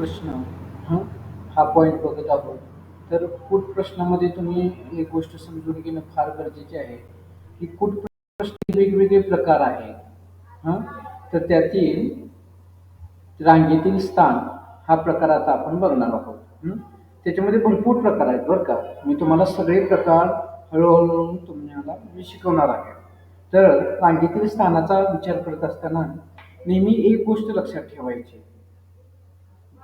प्रश्न हं, हा पॉईंट बघत आहोत. तर कूट प्रश्नामध्ये तुम्ही एक गोष्ट समजून घेणं फार गरजेचे आहे, की कूट प्रश्न वेगवेगळे प्रकार आहेत. हं, तर त्यातील रांगेतील स्थान हा प्रकार आता आपण बघणार आहोत. हं. त्याच्यामध्ये भरपूर प्रकार आहेत बरं का. मी तुम्हाला सगळे प्रकार हळूहळू तुम्हाला मी शिकवणार आहे. तर रांगेतील स्थानाचा विचार करत असताना नेहमी एक गोष्ट लक्षात ठेवायची.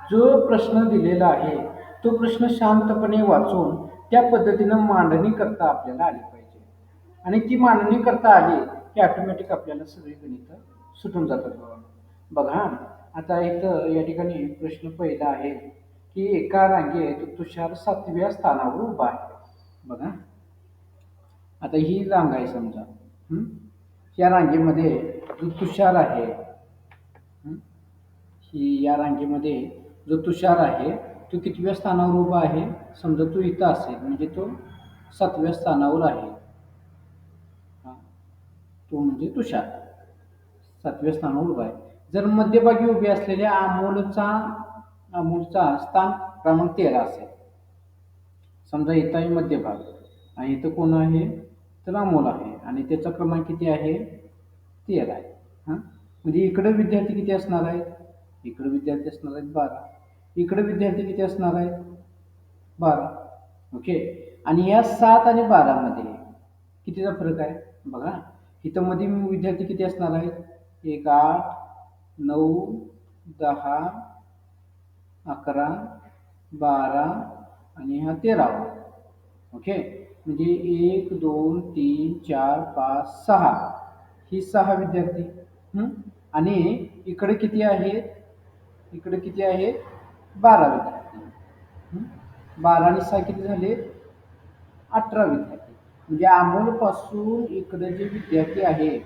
जो प्रश्न दिलेला आहे तो प्रश्न शांतपणे वाचून त्या पद्धतीनं मांडणी करता आपल्याला आली पाहिजे. आणि ती मांडणी करता आली की ऑटोमॅटिक आपल्याला सगळी गणितं सुटून जातात बघा. बघा, आता इथं या ठिकाणी प्रश्न पहिला आहे की एका रांगेत तुषार 7व्या स्थानावर उभा आहे. बघा, आता ही रांग आहे समजा. हं? या रांगेमध्ये जो तुषार आहे, हं? ही या रांगेमध्ये जो तुषार आहे तो कितव्या स्थानावर उभा आहे. समजा तो इथं असेल म्हणजे तो 7व्या स्थानावर आहे. हा, तो म्हणजे तुषार 7व्या स्थानावर उभा आहे. जर मध्यभागी उभे असलेल्या अमोलचा स्थान क्रमांक 13 असेल. समजा इथं आहे मध्यभाग आणि इथं कोण आहे तर अमोल आहे आणि त्याचा क्रमांक किती आहे 13 आहे. हा, म्हणजे इकडे विद्यार्थी किती असणार आहेत, इकडे विद्यार्थी असणार आहेत 12, इकडे विद्यार्थी किती असणार आहेत 12. ओके, आणि या 7 आणि 12 मध्ये कितीचा फरक आहे बघा. इथं मध्ये विद्यार्थी किती असणार आहेत 1, 8, 9, 10, 11, 12 आणि हा 13वा. ओके, म्हणजे 1, 2, 3, 4, 5, 6 ही 6 विद्यार्थी. हं? आणि इकडे किती आहेत, इकडे किती आहेत 12 विद्यार्थी. हं? 12 आणि 6 किती झाले 18 विद्यार्थी. म्हणजे अमोल पासून इकडे जे विद्यार्थी आहेत,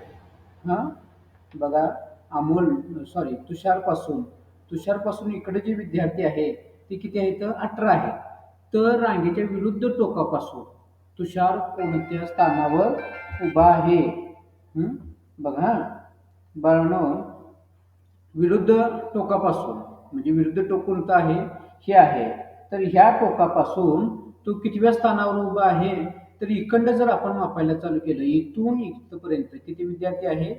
हा बघा, तुषार पासून इकडे जे विद्यार्थी आहेत ते किती आहेत 18 आहेत. तर रांगेच्या विरुद्ध टोकापासून तुषार कोणत्या स्थानावर उभा आहे. हं? बघा बाळांनो, विरुद्ध टोकापासून म्हणजे विरुद्ध टोक कोणतं आहे हे आहे. तर ह्या टोकापासून तो कितव्या स्थानावर उभा आहे. तर इकडं जर आपण मापायला चालू केलं इथून इथपर्यंत किती विद्यार्थी आहे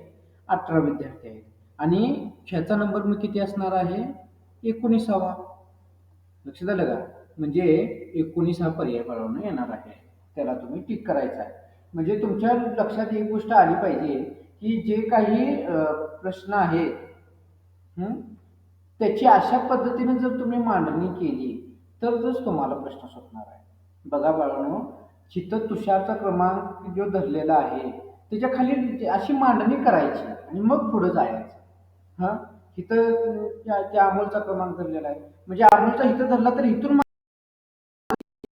18 विद्यार्थी आहेत. आणि ह्याचा नंबर मग किती असणार आहे 19वा. लक्षात आलं का. म्हणजे 19 हा पर्याय बाळांनो येणार आहे. त्याला तुम्ही टिक करायचा आहे. म्हणजे तुमच्या लक्षात एक गोष्ट आली पाहिजे की जे काही प्रश्न आहेत, हं? त्याची अशा पद्धतीने जर तुम्ही मांडणी केली तरच तुम्हाला प्रश्न सुटणार आहे. बघा बाळांनो, जिथं तुषारचा क्रमांक जो धरलेला आहे त्याच्या खाली अशी मांडणी करायची आणि मग पुढे जायचं. हा, इथं त्या अमोलचा क्रमांक धरलेला आहे म्हणजे अमोलचा इथं धरला तर इथून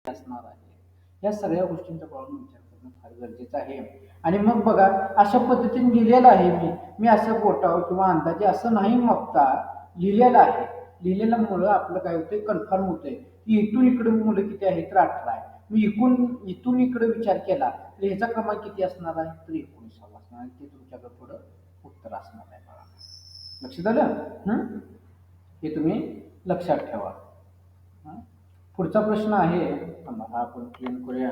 असणार आहे. या सगळ्या गोष्टींचा पाहून विचार करणं फार गरजेचं आहे. आणि मग बघा, अशा पद्धतीने लिहिलेलं आहे मी मी असं बोटावर किंवा अंदाजे असं नाही मापता लिहिलेलं आहे. लिहिलेल्यामुळं आपलं काय होतंय कन्फर्म होतंय की इथून इकडे मुलं किती आहेत तर 18 आहे. मी इथून इकडे विचार केला तर ह्याचा क्रमांक किती असणार आहे तर 19वा असणार आहे. ते तुमच्याकडे पुढं उत्तर असणार आहे बघा. लक्षात आलं. हे तुम्ही लक्षात ठेवा. पुढचा प्रश्न आहे, हा आपण क्लीन करूया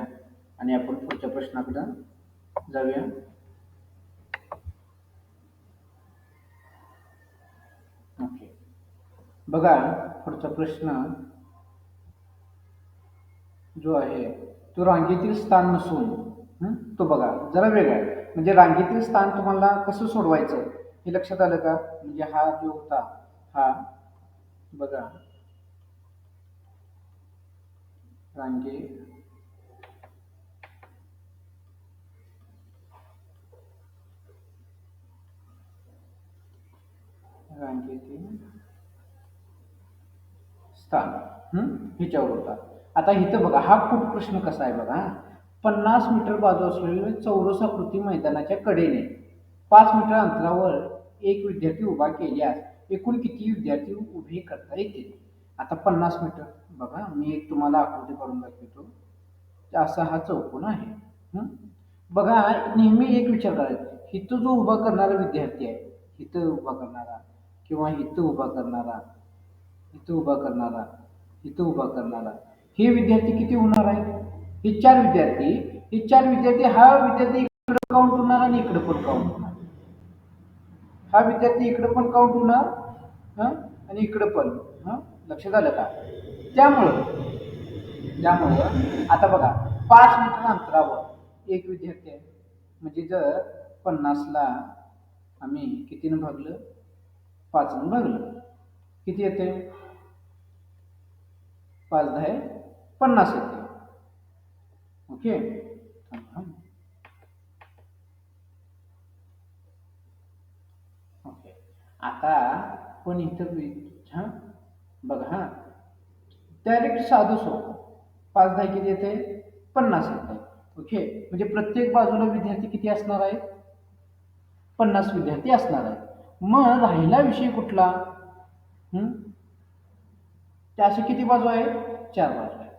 आणि आपण पुढच्या प्रश्नाकडे जाऊया. ओके, बघा पुढचा प्रश्न जो आहे तो रांगेतील स्थान नसून तो बघा जरा वेगळा आहे. म्हणजे रांगेतील स्थान तुम्हाला कसं सोडवायचं हे लक्षात आलं का. म्हणजे हा जो होता हा बघा रांगे रांगेतील स्थान ह्याच्यावर होता. आता इथं बघा हा खूप प्रश्न कसा आहे बघा. 50 मीटर बाजू असलेल्या चौरसाकृती मैदानाच्या कडेने 5 मीटर अंतरावर एक विद्यार्थी उभा केल्यास एकूण किती विद्यार्थी उभे करता येतील. आता 50 मीटर बघा, मी एक तुम्हाला आकृती काढून दाखवतो. असा हा चौकोन आहे. बघा, नेहमी एक विचार करायचा, इथं जो उभा करणारा विद्यार्थी आहे, इथं उभा करणारा किंवा इथं उभा करणारा, इथं उभा करणारा, इथं उभा करणारा, हे विद्यार्थी किती होणार आहेत? हे चार विद्यार्थी, हे चार विद्यार्थी, हा विद्यार्थी इकडे काउंट होणार आणि इकडे पण काउंट होणार, हा विद्यार्थी इकडे पण काउंट होणार, हा, आणि इकडे पण, हा, लक्षात आलं का? त्यामुळं त्यामुळं आता बघा, 5 मीटर अंतरावर एक विद्यार्थी आहे, म्हणजे जर 50ला आम्ही कितीनं भागलं, 5नं भागलं, किती येते? 5×10=50 येते. ओके. ओके. आता पण इथं हा बघा, हा डायरेक्ट साधं सोपं, 5×10 किती येते? 50 येते. ओके, म्हणजे प्रत्येक बाजूला विद्यार्थी किती असणार आहे? 50 विद्यार्थी असणार आहे. मग राहिला विषय कुठला? हम्म, त्या अशी किती बाजू आहे? 4 बाजू आहे.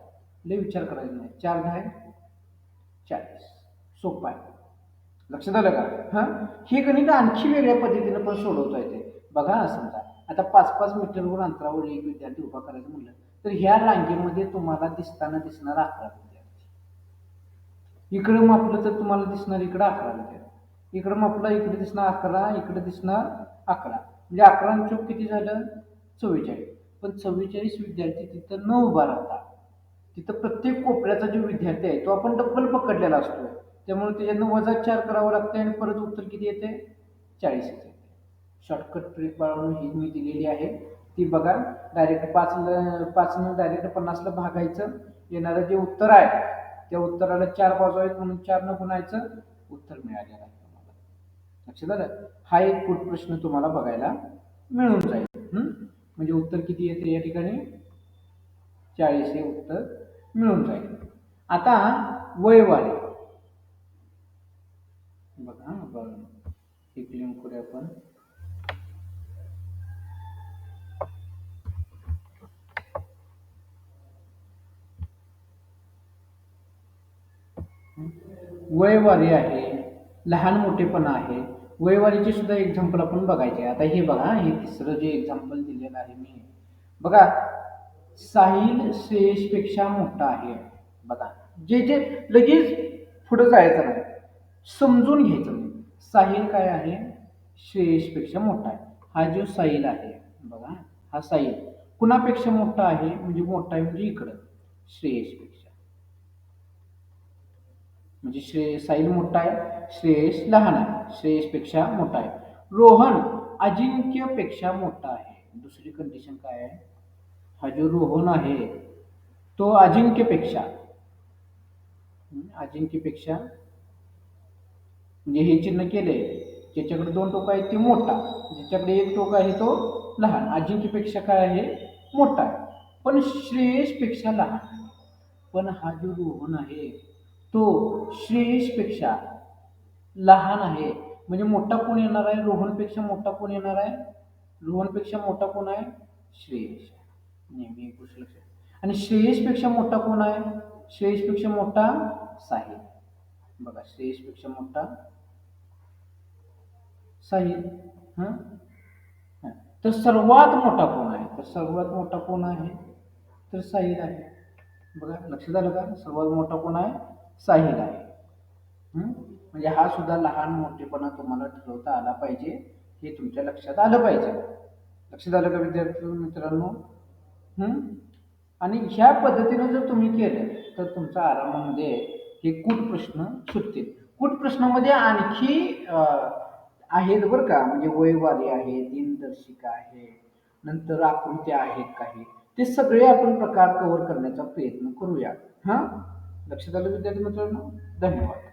लय विचार करायचा नाही. 4×10=40. सोपं आहे. लक्षात आलं का? हा, हे गणित आणखी वेगळ्या पद्धतीने पण सोडवता येते. बघा, समजा आता 5-5 मीटरवर अंतरावर एक विद्यार्थी उभा करायचं म्हटलं, तर ह्या रांगेमध्ये तुम्हाला दिसणार 11 विद्यार्थी. इकडे मापलं तर तुम्हाला दिसणार इकडे 11 विद्यार्थी. इकडे मापलं, इकडे दिसणार 11, इकडे दिसणार 11. म्हणजे 11 आणि 4 किती झालं? 44. पण 44 विद्यार्थी तिथं न उभा राहता, तिथं प्रत्येक कोपऱ्याचा जो विद्यार्थी आहे तो आपण डब्बल पकडलेला असतो. त्यामुळे त्याच्यातनं वजा 4 करावं लागते आणि परत उत्तर किती येते? 40 येते. शॉर्टकट ट्रिक बाळगून ही मी दिलेली आहे, ती बघा. डायरेक्ट 5 डायरेक्ट 50ला भागायचं, येणारं जे उत्तर आहे त्या उत्तराला 4 बाजू आहेत म्हणून 4 गुणायचं, उत्तर मिळालेलं आहे तुम्हाला. लक्षात आलं? हा एक पुढ प्रश्न तुम्हाला बघायला मिळून जाईल. म्हणजे उत्तर किती येते या ठिकाणी? 40 हे उत्तर मिळून जाईल. आता वयवारी बघा, बघा एक लिंक करूया आपण. वयवारी आहे, लहान मोठेपणा आहे. वयवारीचे सुद्धा एक्झाम्पल आपण बघायचे. आता हे बघा, हे तिसरं जे एक्झाम्पल दिलेलं आहे मी, बघा, साहिल श्रेयसपेक्षा मोठा आहे. बघा, जे जे लगेच पुढे जायचं नाही, समजून घ्यायचं नाही. साहिल काय आहे? श्रेयसपेक्षा मोठा आहे. हा जो साहिल आहे, बघा, हा साहिल कुणापेक्षा मोठा आहे? म्हणजे मोठा आहे म्हणजे इकडं श्रेयसपेक्षा, म्हणजे साहिल मोठा आहे, श्रेयस लहान आहे, श्रेयसपेक्षा मोठा आहे. रोहन अजिंक्यपेक्षा मोठा आहे. दुसरी कंडिशन काय आहे? हा जो रोहन आहे तो अजिंक्यपेक्षा, अजिंक्यपेक्षा म्हणजे हे चिन्ह केले, ज्याच्याकडे 2 टोक आहेत ते मोठा, ज्याच्याकडे 1 टोक आहे तो लहान. अजिंक्यपेक्षा काय आहे? मोठा आहे, पण श्रेयसपेक्षा लहान आहे. पण हा जो रोहन आहे तो श्रेयसपेक्षा लहान आहे. म्हणजे मोठा कोण येणार आहे? रोहनपेक्षा मोठा कोण येणार आहे? रोहनपेक्षा मोठा कोण आहे? श्रेयस. नेहमी एक गोष्ट लक्षात. आणि श्रेयसपेक्षा मोठा कोण आहे? श्रेयसपेक्षा मोठा साहिल. बघा, श्रेयसपेक्षा मोठा साहिल. हा, तर सर्वात मोठा कोण आहे? तर सर्वात मोठा कोण आहे? तर साहिल आहे. बघा, लक्षात आलं का? सर्वात मोठा कोण आहे? साहिल आहे. म्हणजे हा सुद्धा लहान मोठेपणा तुम्हाला ठरवता आला पाहिजे, हे तुमच्या लक्षात आलं पाहिजे. लक्षात आलं का विद्यार्थी मित्रांनो? आणि ह्या पद्धतीने जर तुम्ही केलं तर तुमच्या आरामामध्ये हे कूट प्रश्न सुटतील. कूट प्रश्नामध्ये आणखी आहेत बरं का, म्हणजे वयवारी आहे, दिनदर्शिका आहे, नंतर आकृत्या आहेत काही, ते सगळे आपण प्रकार कव्हर करण्याचा प्रयत्न करूया. हा, लक्षात आलं विद्यार्थी मित्रांनो? धन्यवाद.